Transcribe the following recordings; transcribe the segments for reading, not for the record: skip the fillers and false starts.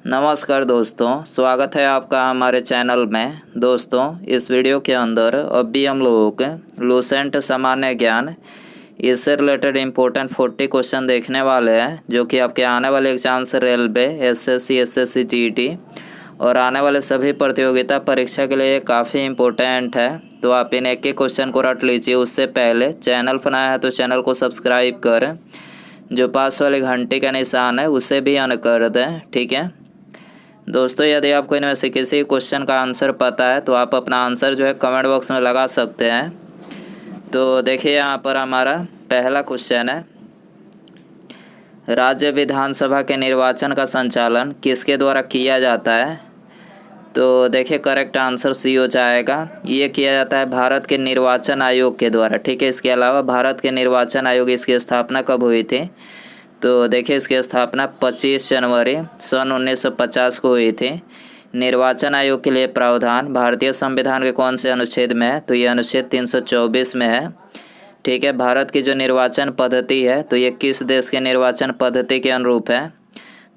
नमस्कार दोस्तों, स्वागत है आपका हमारे चैनल में। दोस्तों, इस वीडियो के अंदर अभी हम लोगों के लूसेंट सामान्य ज्ञान इससे रिलेटेड इम्पोर्टेंट 40 क्वेश्चन देखने वाले हैं, जो कि आपके आने वाले एग्जाम से रेलवे, एसएससी, जीटी और आने वाले सभी प्रतियोगिता परीक्षा के लिए काफ़ी इम्पोर्टेंट है। तो आप इन एक एक क्वेश्चन को रट लीजिए। उससे पहले चैनल बनाया है तो चैनल को सब्सक्राइब कर, जो पास वाले घंटे का निशान है उसे भी ऑन कर दें, ठीक है दोस्तों। यदि आपको इनमें से किसी क्वेश्चन का आंसर पता है तो आप अपना आंसर जो है कमेंट बॉक्स में लगा सकते हैं। तो देखिए, यहाँ पर हमारा पहला क्वेश्चन है, राज्य विधानसभा के निर्वाचन का संचालन किसके द्वारा किया जाता है? तो देखिए, करेक्ट आंसर सी हो जाएगा। ये किया जाता है भारत के निर्वाचन आयोग के द्वारा, ठीक है। इसके अलावा भारत के निर्वाचन आयोग, इसकी स्थापना कब हुई थी? तो देखिए, इसकी स्थापना 25 जनवरी सन 1950 को हुई थी। निर्वाचन आयोग के लिए प्रावधान भारतीय संविधान के कौन से अनुच्छेद में है? तो ये अनुच्छेद 324 में है, ठीक है। भारत की जो निर्वाचन पद्धति है तो ये किस देश के निर्वाचन पद्धति के अनुरूप है?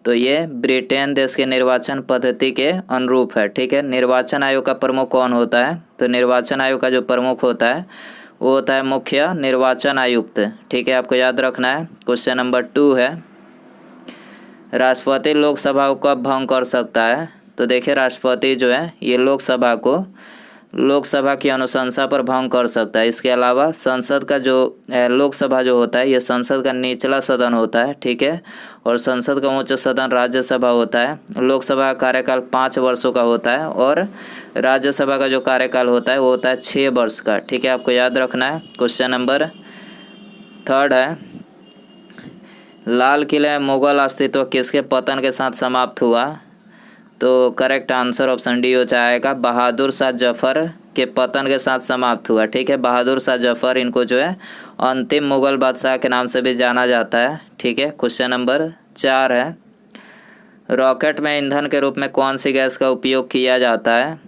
तो ये ब्रिटेन देश के निर्वाचन पद्धति के अनुरूप है, ठीक है। निर्वाचन आयोग का प्रमुख कौन होता है? तो निर्वाचन आयोग का जो प्रमुख होता है वो होता है मुख्य निर्वाचन आयुक्त, ठीक है। आपको याद रखना है। क्वेश्चन नंबर 2 है, राष्ट्रपति लोकसभा को कब भंग कर सकता है? तो देखिए, राष्ट्रपति जो है ये लोकसभा की अनुशंसा पर भंग कर सकता है। इसके अलावा संसद का जो लोकसभा जो होता है ये संसद का निचला सदन होता है, ठीक है। और संसद का उच्च सदन राज्यसभा होता है। लोकसभा का कार्यकाल 5 वर्षों का होता है और राज्यसभा का जो कार्यकाल होता है वो होता है 6 वर्ष का, ठीक है। आपको याद रखना है। क्वेश्चन नंबर 3 है, लाल किले में मुगल अस्तित्व किसके पतन के साथ समाप्त हुआ? तो करेक्ट आंसर ऑप्शन डी हो जाएगा, बहादुर शाह जफर के पतन के साथ समाप्त हुआ, ठीक है। बहादुर शाह जफर, इनको जो है अंतिम मुगल बादशाह के नाम से भी जाना जाता है, ठीक है। क्वेश्चन नंबर 4 है, रॉकेट में ईंधन के रूप में कौन सी गैस का उपयोग किया जाता है?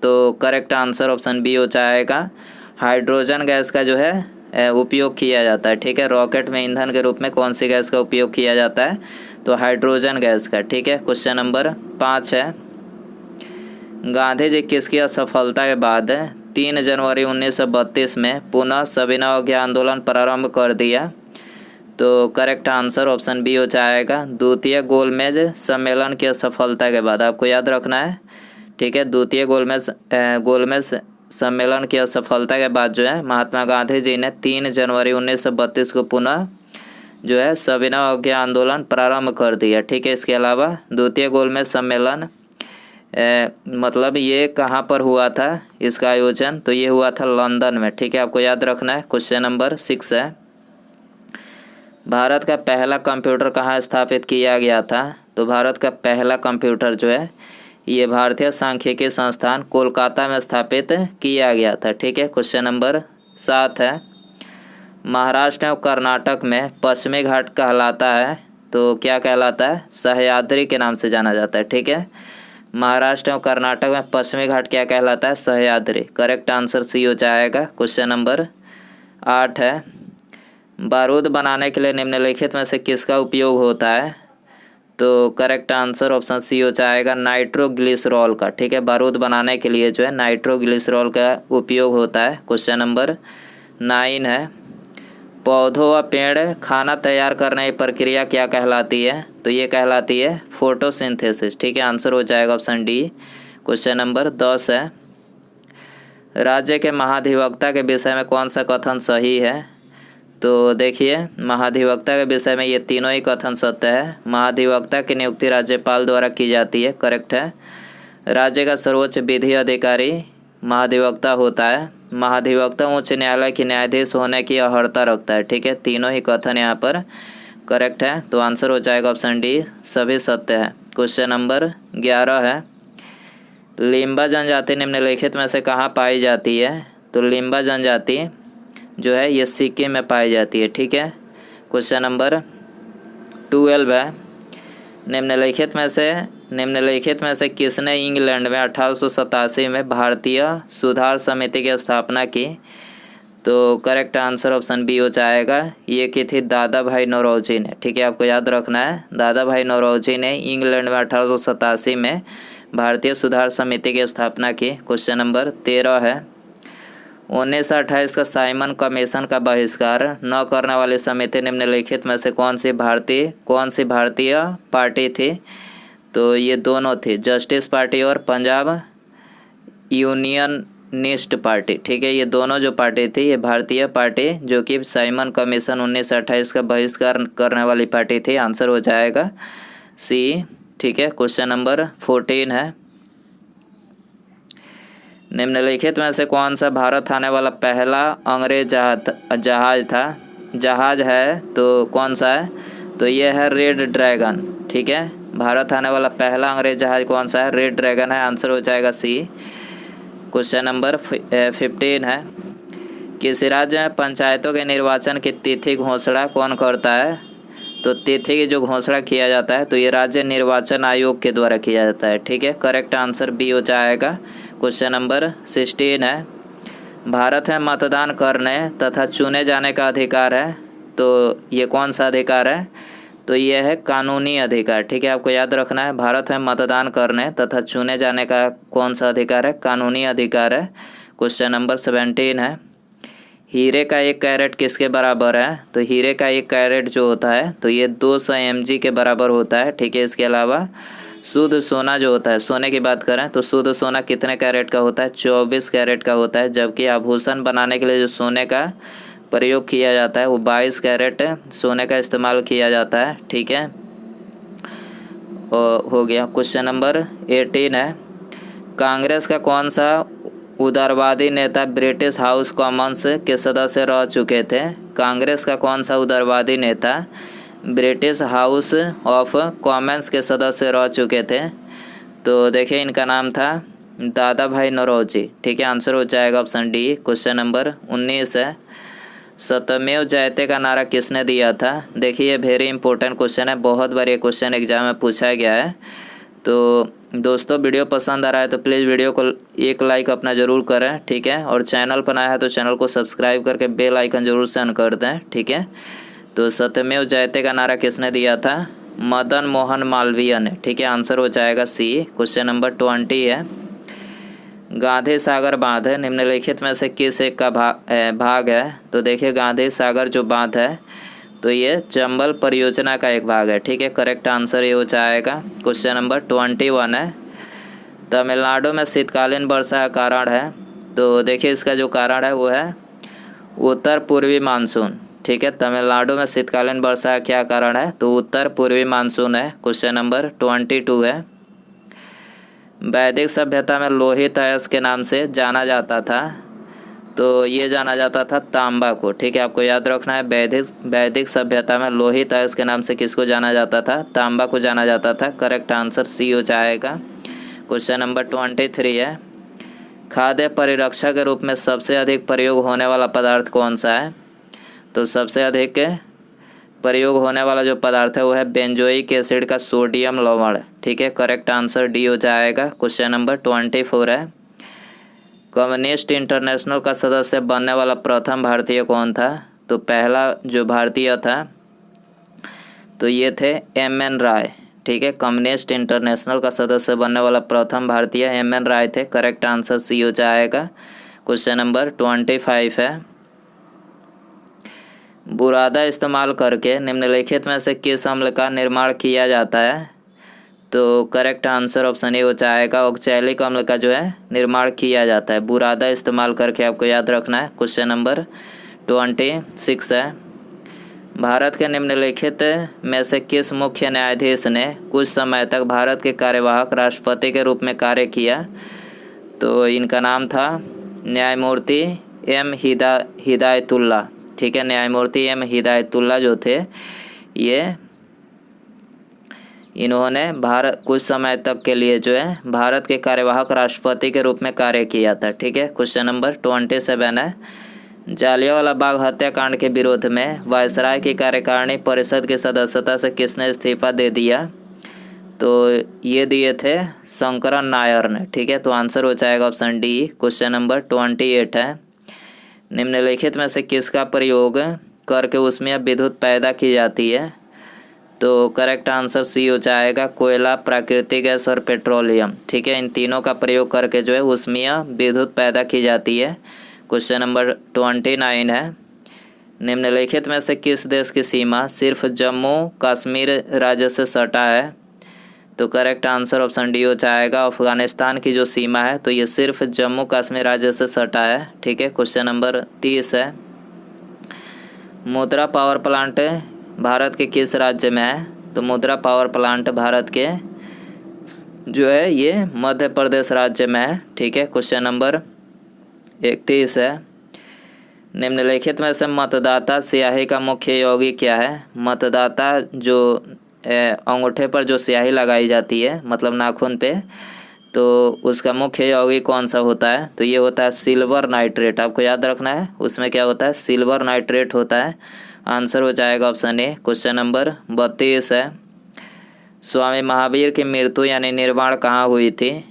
तो करेक्ट आंसर ऑप्शन बी हो जाएगा, हाइड्रोजन गैस का जो है उपयोग किया जाता है, ठीक है। रॉकेट में ईंधन के रूप में कौन सी गैस का उपयोग किया जाता है? तो हाइड्रोजन गैस का, ठीक है। क्वेश्चन नंबर 5 है, गांधी जी किसकी असफलता के बाद 3 जनवरी 1932 में पुनः सविनय अवज्ञा आंदोलन प्रारंभ कर दिया? तो करेक्ट आंसर ऑप्शन बी हो जाएगा, द्वितीय गोलमेज सम्मेलन की असफलता के बाद। आपको याद रखना है, ठीक है। द्वितीय गोलमेज सम्मेलन की असफलता के बाद जो है महात्मा गांधी जी ने 3 जनवरी 1932 को पुनः जो है सविनय अवज्ञा आंदोलन प्रारंभ कर दिया, ठीक है। इसके अलावा द्वितीय गोलमेज सम्मेलन मतलब ये कहाँ पर हुआ था इसका आयोजन? तो ये हुआ था लंदन में, ठीक है। आपको याद रखना है। क्वेश्चन नंबर 6 है, भारत का पहला कंप्यूटर कहाँ स्थापित किया गया था? तो भारत का पहला कंप्यूटर जो है ये भारतीय सांख्यिकी संस्थान कोलकाता में स्थापित किया गया था, ठीक है। क्वेश्चन नंबर 7 है, महाराष्ट्र और कर्नाटक में पश्चिमी घाट कहलाता है तो क्या कहलाता है? सह्याद्री के नाम से जाना जाता है, ठीक है। महाराष्ट्र और कर्नाटक में पश्चिमी घाट क्या कहलाता है? सह्याद्री। करेक्ट आंसर सी हो जाएगा। क्वेश्चन नंबर 8 है, बारूद बनाने के लिए निम्नलिखित में से किसका उपयोग होता है? तो करेक्ट आंसर ऑप्शन सी हो जाएगा, नाइट्रोग्लिसरॉल का, ठीक है। बारूद बनाने के लिए जो है नाइट्रोग्लिसरॉल का उपयोग होता है। क्वेश्चन नंबर 9 है, पौधों व पेड़ खाना तैयार करने की प्रक्रिया क्या कहलाती है? तो ये कहलाती है फोटोसिंथेसिस, ठीक है। आंसर हो जाएगा ऑप्शन डी। क्वेश्चन नंबर 10 है, राज्य के महाधिवक्ता के विषय में कौन सा कथन सही है? तो देखिए, महाधिवक्ता के विषय में ये तीनों ही कथन सत्य है। महाधिवक्ता की नियुक्ति राज्यपाल द्वारा की जाती है, करेक्ट है। राज्य का सर्वोच्च विधि अधिकारी महाधिवक्ता होता है। महाधिवक्ता उच्च न्यायालय की न्यायाधीश होने की अर्हता रखता है, ठीक है। तीनों ही कथन यहाँ पर करेक्ट है। तो आंसर हो जाएगा ऑप्शन डी, सभी सत्य है। क्वेश्चन नंबर 11 है, लिम्बा जनजाति निम्नलिखित में से कहाँ पाई जाती है? तो लिम्बा जनजाति जो है ये सिक्किम में पाई जाती है, ठीक है। क्वेश्चन नंबर 12 है, निम्नलिखित में से किसने इंग्लैंड में 1887 में भारतीय सुधार समिति की स्थापना की? तो करेक्ट आंसर ऑप्शन बी हो जाएगा। ये की थी दादा भाई नौरोजी ने। ठीक है, आपको याद रखना है, दादा भाई नौरोजी ने इंग्लैंड में 1887 में भारतीय सुधार समिति की स्थापना की। क्वेश्चन नंबर 13 है, 1928 का साइमन कमीशन का बहिष्कार न करने वाली समिति निम्नलिखित में से कौन सी भारतीय पार्टी थी? तो ये दोनों थी, जस्टिस पार्टी और पंजाब यूनियनिस्ट पार्टी। ठीक है, ये दोनों जो पार्टी थी ये भारतीय पार्टी जो कि साइमन कमीशन 1928 का बहिष्कार करने वाली पार्टी थी। आंसर हो जाएगा सी। ठीक है, क्वेश्चन नंबर 14 है, निम्नलिखित में से कौन सा भारत आने वाला पहला अंग्रेज जहाज है? तो कौन सा है? तो ये है रेड ड्रैगन। ठीक है, भारत आने वाला पहला अंग्रेज जहाज कौन सा है? रेड ड्रैगन है। आंसर हो जाएगा सी। क्वेश्चन नंबर 15 है, किसी राज्य में पंचायतों के निर्वाचन की तिथि घोषणा कौन करता है? तो तिथि की जो घोषणा किया जाता है तो ये राज्य निर्वाचन आयोग के द्वारा किया जाता है। ठीक है, करेक्ट आंसर बी हो जाएगा। क्वेश्चन नंबर 16 है, भारत में मतदान करने तथा चुने जाने का अधिकार है, तो ये कौन सा अधिकार है? तो ये है कानूनी अधिकार। ठीक है, आपको याद रखना है, भारत में मतदान करने तथा चुने जाने का कौन सा अधिकार है? कानूनी अधिकार है। क्वेश्चन नंबर 17 है, हीरे का 1 कैरेट किसके बराबर है? तो हीरे का 1 कैरेट जो होता है तो ये 200 mg के बराबर होता है। ठीक है, इसके अलावा शुद्ध सोना जो होता है, सोने की बात करें तो शुद्ध सोना कितने कैरेट का होता है? 24 कैरेट का होता है। जबकि आभूषण बनाने के लिए जो सोने का प्रयोग किया जाता है वो 22 कैरेट सोने का इस्तेमाल किया जाता है। ठीक है, हो गया। क्वेश्चन नंबर 18 है, कांग्रेस का कौन सा उदारवादी नेता ब्रिटिश हाउस कॉमन्स के सदस्य रह चुके थे? कांग्रेस का कौन सा उदारवादी नेता ब्रिटिश हाउस ऑफ कॉमन्स के सदस्य रह चुके थे? तो देखिए, इनका नाम था दादा भाई नौरोजी। ठीक है, आंसर हो जाएगा ऑप्शन डी। क्वेश्चन नंबर 19 है, सत्यमेव जयते का नारा किसने दिया था? देखिए, ये वेरी इंपॉर्टेंट क्वेश्चन है, बहुत बार ये क्वेश्चन एग्जाम में पूछा गया है। तो दोस्तों, वीडियो पसंद आ रहा है तो प्लीज़ वीडियो को एक लाइक अपना ज़रूर करें। ठीक है, और चैनल पर नया है तो चैनल को सब्सक्राइब करके बेल आइकन ज़रूर से ऑन कर दें। ठीक है, तो सत्यमेव जयते का नारा किसने दिया था? मदन मोहन मालवीय ने। ठीक है, आंसर हो जाएगा सी। क्वेश्चन नंबर 20 है, गांधी सागर बांध निम्नलिखित में से किस एक का भाग है? तो देखिए, गांधी सागर जो बांध है तो ये चंबल परियोजना का एक भाग है। ठीक है, करेक्ट आंसर ये हो जाएगा। क्वेश्चन नंबर 21 है, तमिलनाडु में शीतकालीन वर्षा का कारण है? तो देखिए, इसका जो कारण है वो है उत्तर पूर्वी मानसून। ठीक है, तमिलनाडु में शीतकालीन वर्षा का क्या कारण है? तो उत्तर पूर्वी मानसून है। क्वेश्चन नंबर 22 है, वैदिक सभ्यता में लोहित अयस्क के नाम से जाना जाता था, तो ये जाना जाता था तांबा को। ठीक है, आपको याद रखना है, वैदिक सभ्यता में लोहित अयस्क के नाम से किसको जाना जाता था? तांबा को जाना जाता था। करेक्ट आंसर सी हो जाएगा। क्वेश्चन नंबर 23 है, खाद्य परिरक्षा के रूप में सबसे अधिक प्रयोग होने वाला पदार्थ कौन सा है? तो सबसे अधिक प्रयोग होने वाला जो पदार्थ है वो है बेंजोइक एसिड का सोडियम लवण। ठीक है, करेक्ट आंसर डी हो जाएगा। क्वेश्चन नंबर 24 है, कम्युनिस्ट इंटरनेशनल का सदस्य बनने वाला प्रथम भारतीय कौन था? तो पहला जो भारतीय था तो ये थे M.N. राय। ठीक है, कम्युनिस्ट इंटरनेशनल का सदस्य बनने वाला प्रथम भारतीय M.N. राय थे। करेक्ट आंसर सी हो जाएगा। क्वेश्चन नंबर 25 है, बुरादा इस्तेमाल करके निम्नलिखित में से किस अम्ल का निर्माण किया जाता है? तो करेक्ट आंसर ऑप्शन ए हो जाएगा, ऑक्सैलिक अम्ल का जो है निर्माण किया जाता है बुरादा इस्तेमाल करके। आपको याद रखना है। क्वेश्चन नंबर 26 है, भारत के निम्नलिखित में से किस मुख्य न्यायाधीश ने कुछ समय तक भारत के कार्यवाहक राष्ट्रपति के रूप में कार्य किया? तो इनका नाम था न्यायमूर्ति M. हिदायतुल्ला। ठीक है, न्यायमूर्ति M. हिदायतुल्ला जो थे ये इन्होंने कुछ समय तक के लिए जो है भारत के कार्यवाहक राष्ट्रपति के रूप में कार्य किया था। ठीक है, क्वेश्चन नंबर 27 है, जालियांवाला बाग हत्याकांड के विरोध में वायसराय की कार्यकारिणी परिषद की सदस्यता से किसने इस्तीफा दे दिया? तो ये दिए थे शंकरन नायर ने। ठीक है, तो आंसर हो जाएगा ऑप्शन डी। क्वेश्चन नंबर 28 है, निम्नलिखित में से किसका प्रयोग करके उसमें विद्युत पैदा की जाती है? तो करेक्ट आंसर सी हो जाएगा, कोयला, प्राकृतिक गैस और पेट्रोलियम। ठीक है, इन तीनों का प्रयोग करके जो है उसमें विद्युत पैदा की जाती है। क्वेश्चन नंबर 29 है, निम्नलिखित में से किस देश की सीमा सिर्फ जम्मू कश्मीर राज्य से सटा है? तो करेक्ट आंसर ऑप्शन डी हो जाएगा, अफगानिस्तान की जो सीमा है तो ये सिर्फ जम्मू कश्मीर राज्य से सटा है। ठीक है, क्वेश्चन नंबर 30 है, मुद्रा पावर प्लांट भारत के किस राज्य में है? तो मुद्रा पावर प्लांट भारत के जो है ये मध्य प्रदेश राज्य में है। ठीक है, क्वेश्चन नंबर 31 है, निम्नलिखित में से मतदाता स्याही का मुख्य यौगिक क्या है? मतदाता जो अंगूठे पर जो स्याही लगाई जाती है मतलब नाखून पे, तो उसका मुख्य यौगिक कौन सा होता है? तो ये होता है सिल्वर नाइट्रेट। आपको याद रखना है, उसमें क्या होता है? सिल्वर नाइट्रेट होता है। आंसर हो जाएगा ऑप्शन ए। क्वेश्चन नंबर 32 है, स्वामी महावीर की मृत्यु यानी निर्वाण कहाँ हुई थी?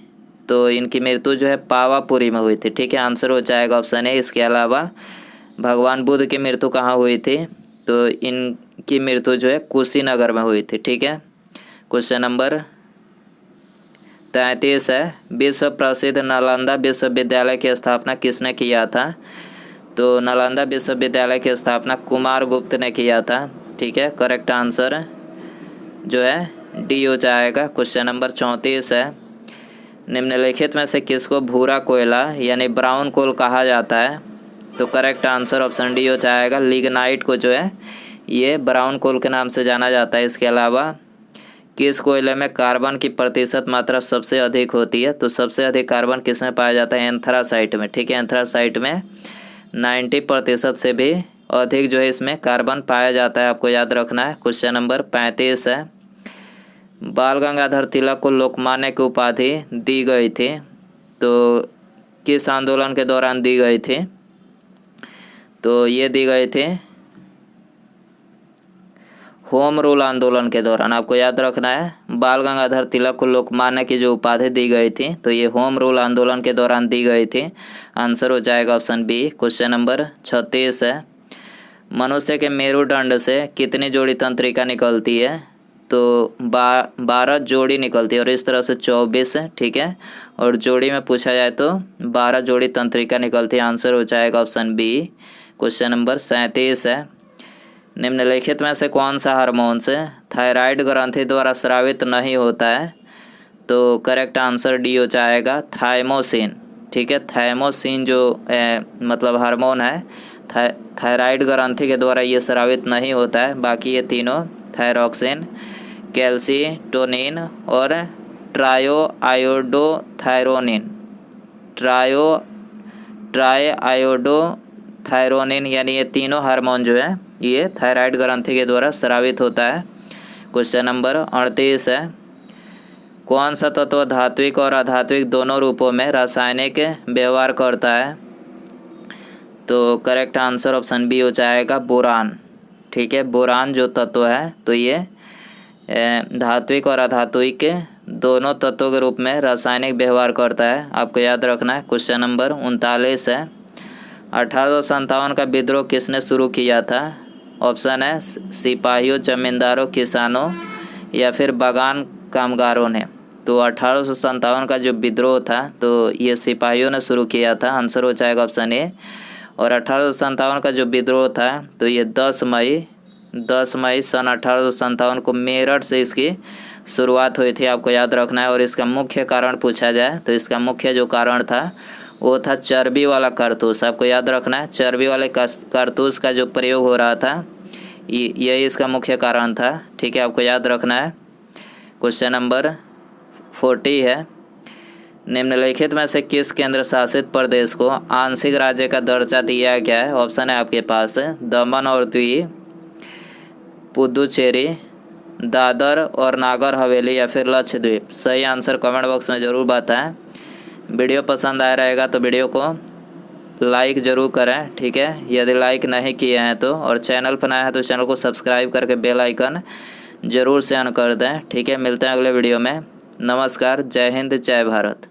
तो इनकी मृत्यु जो है पावापुरी में हुई थी। ठीक है, आंसर हो जाएगा ऑप्शन ए। इसके अलावा भगवान बुद्ध की मृत्यु कहाँ हुई थी? तो इनकी मृत्यु जो है कुशीनगर में हुई थी। ठीक है, क्वेश्चन नंबर 33 है, विश्व प्रसिद्ध नालंदा विश्वविद्यालय की स्थापना किसने किया था? तो नालंदा विश्वविद्यालय की स्थापना कुमारगुप्त ने किया था। ठीक है, करेक्ट आंसर जो है डी हो जाएगा। क्वेश्चन नंबर 34 है, निम्नलिखित में से किसको भूरा कोयला यानी ब्राउन कोल कहा जाता है? तो करेक्ट आंसर ऑप्शन डी हो जाएगा, लिग्नाइट को जो है ये ब्राउन कोल के नाम से जाना जाता है। इसके अलावा किस कोयले में कार्बन की प्रतिशत मात्रा सबसे अधिक होती है? तो सबसे अधिक कार्बन किस में पाया जाता है? एंथ्रासाइट में। ठीक है, एंथ्रासाइट में 90% से भी अधिक जो है इसमें कार्बन पाया जाता है, आपको याद रखना है। क्वेश्चन नंबर 35 है, बाल गंगाधर तिलक को लोकमान्य की उपाधि दी गई थी, तो किस आंदोलन के दौरान दी गई थी? तो ये दी गई थी होम रूल आंदोलन के दौरान। आपको याद रखना है, बाल गंगाधर तिलक को लोकमान्य की जो उपाधि दी गई थी तो ये होम रूल आंदोलन के दौरान दी गई थी। आंसर हो जाएगा ऑप्शन बी। क्वेश्चन नंबर 36 है, मनुष्य के मेरुदंड से कितनी जोड़ी तंत्रिका निकलती है? तो 12 जोड़ी निकलती है और इस तरह से 24। ठीक है, और जोड़ी में पूछा जाए तो 12 जोड़ी तंत्रिका निकलती है। आंसर हो जाएगा ऑप्शन बी। क्वेश्चन नंबर 37 है, निम्नलिखित में से कौन सा हार्मोन्स थायराइड ग्रंथि द्वारा स्रावित नहीं होता है? तो करेक्ट आंसर डी हो जाएगा, थाइमोसिन। ठीक है, थाइमोसिन जो मतलब हार्मोन है थायराइड ग्रंथि के द्वारा ये स्रावित नहीं होता है। बाकी ये तीनों थायरोक्सिन, कैल्सीटोनिन और ट्राईआयोडोथायरोनिन ट्राईआयोडोथायरोनिन यानी ये तीनों हार्मोन जो है ये थायराइड ग्रंथि के द्वारा स्रावित होता है। क्वेश्चन नंबर 38 है, कौन सा तत्व धात्विक और अधात्विक दोनों रूपों में रासायनिक व्यवहार करता है? तो करेक्ट आंसर ऑप्शन बी हो जाएगा, बोरान। ठीक है, बोरान जो तत्व है तो ये धात्विक और अधात्विक दोनों तत्वों के रूप में रासायनिक व्यवहार करता है, आपको याद रखना है। क्वेश्चन नंबर 39 है, 1857 का विद्रोह किसने शुरू किया था? ऑप्शन है सिपाहियों, जमींदारों, किसानों या फिर बागान कामगारों ने। तो 1857 का जो विद्रोह था तो ये सिपाहियों ने शुरू किया था। आंसर हो जाएगा ऑप्शन ए। और 1857 का जो विद्रोह था तो ये 10 मई सन 1857 को मेरठ से इसकी शुरुआत हुई थी, आपको याद रखना है। और इसका मुख्य कारण पूछा जाए तो इसका मुख्य जो कारण था वो था चर्बी वाला कारतूस, आपको याद रखना है। चर्बी वाले कारतूस का जो प्रयोग हो रहा था यही इसका मुख्य कारण था। ठीक है, आपको याद रखना है। क्वेश्चन नंबर 40 है, निम्नलिखित में से किस केंद्र शासित प्रदेश को आंशिक राज्य का दर्जा दिया गया है? ऑप्शन है आपके पास दमन और दीव, पुदुचेरी, दादर और नागर हवेली या फिर लक्षद्वीप। सही आंसर कमेंट बॉक्स में ज़रूर बताएं। वीडियो पसंद आया रहेगा तो वीडियो को लाइक ज़रूर करें। ठीक है, यदि लाइक नहीं किए हैं तो, और चैनल पर नया है तो चैनल को सब्सक्राइब करके बेल आइकन ज़रूर से ऑन कर दें। ठीक है, मिलते हैं अगले वीडियो में। नमस्कार, जय हिंद, जय भारत।